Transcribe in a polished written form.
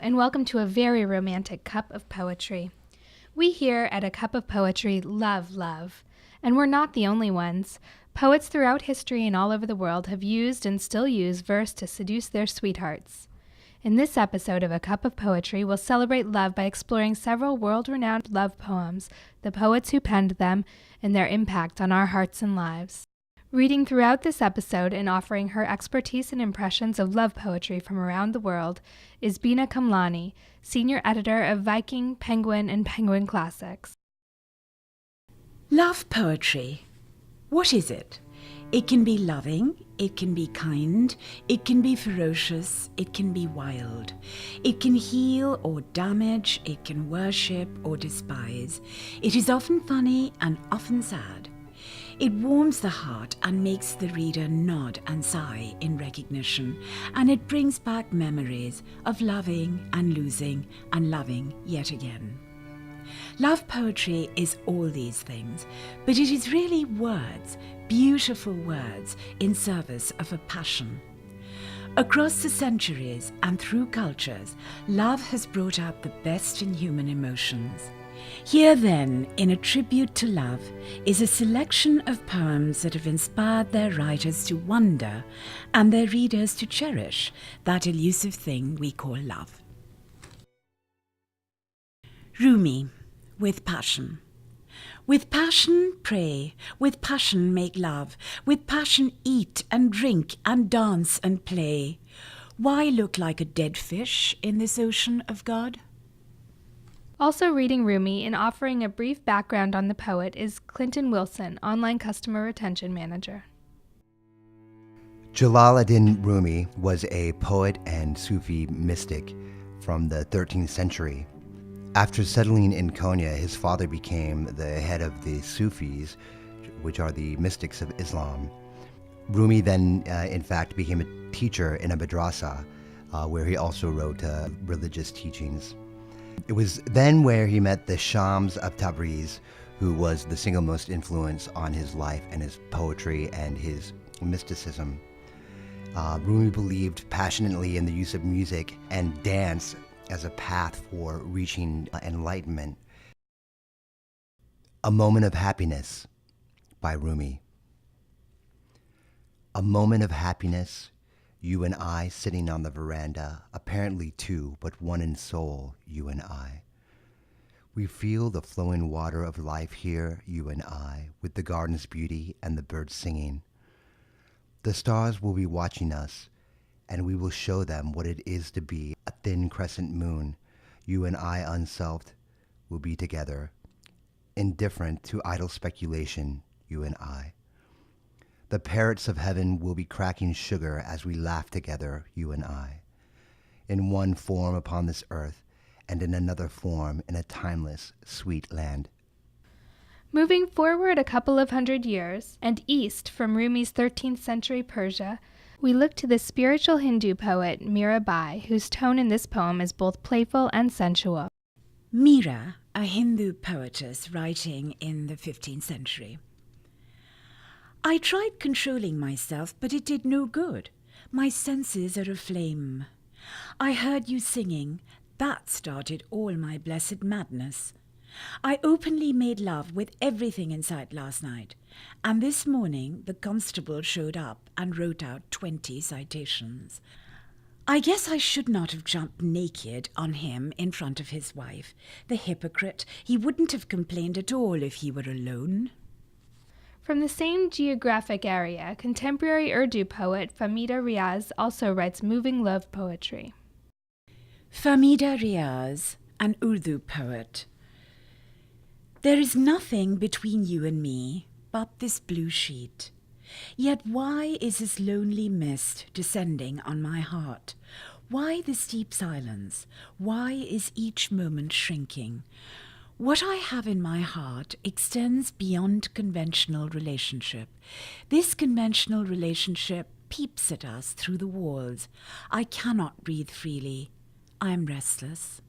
and welcome to a very romantic cup of poetry. We here at A Cup of Poetry love love, and we're not the only ones. Poets throughout history and all over the world have used and still use verse to seduce their sweethearts. In this episode of A Cup of Poetry, we'll celebrate love by exploring several world-renowned love poems, the poets who penned them, and their impact on our hearts and lives. Reading throughout this episode and offering her expertise and impressions of love poetry from around the world is Beena Kamlani, senior editor of Viking, Penguin, and Penguin Classics. Love poetry. What is it? It can be loving, it can be kind, it can be ferocious, it can be wild. It can heal or damage, it can worship or despise. It is often funny and often sad. It warms the heart and makes the reader nod and sigh in recognition, and it brings back memories of loving and losing and loving yet again. Love poetry is all these things, but it is really words, beautiful words in service of a passion. Across the centuries and through cultures, love has brought out the best in human emotions. Here then, in a tribute to love, is a selection of poems that have inspired their writers to wonder and their readers to cherish that elusive thing we call love. Rumi, with passion. With passion pray, with passion make love, with passion eat and drink and dance and play. Why look like a dead fish in this ocean of God? Also reading Rumi and offering a brief background on the poet is Clinton Wilson, online customer retention manager. Jalaluddin Rumi was a poet and Sufi mystic from the 13th century. After settling in Konya, his father became the head of the Sufis, which are the mystics of Islam. Rumi then, in fact, became a teacher in a madrasa, where he also wrote religious teachings. It was then where he met the Shams of Tabriz, who was the single most influence on his life and his poetry and his mysticism. Rumi believed passionately in the use of music and dance as a path for reaching enlightenment. A Moment of Happiness by Rumi. A moment of happiness, you and I sitting on the veranda, apparently two, but one in soul, you and I. We feel the flowing water of life here, you and I, with the garden's beauty and the birds singing. The stars will be watching us, and we will show them what it is to be a thin crescent moon. You and I, unselfed, will be together, indifferent to idle speculation, you and I. The parrots of heaven will be cracking sugar as we laugh together, you and I, in one form upon this earth and in another form in a timeless, sweet land. Moving forward a couple of hundred years, and east from Rumi's 13th century Persia, we look to the spiritual Hindu poet Mira, whose tone in this poem is both playful and sensual. Mira, a Hindu poetess writing in the 15th century. I tried controlling myself, but it did no good. My senses are aflame. I heard you singing. That started all my blessed madness. I openly made love with everything in sight last night, and this morning the constable showed up and wrote out 20 citations. I guess I should not have jumped naked on him in front of his wife. The hypocrite, he wouldn't have complained at all if he were alone. From the same geographic area, contemporary Urdu poet Fahmida Riaz also writes moving love poetry. Fahmida Riaz, an Urdu poet. There is nothing between you and me but this blue sheet. Yet why is this lonely mist descending on my heart? Why this deep silence? Why is each moment shrinking? What I have in my heart extends beyond conventional relationship. This conventional relationship peeps at us through the walls. I cannot breathe freely. I am restless.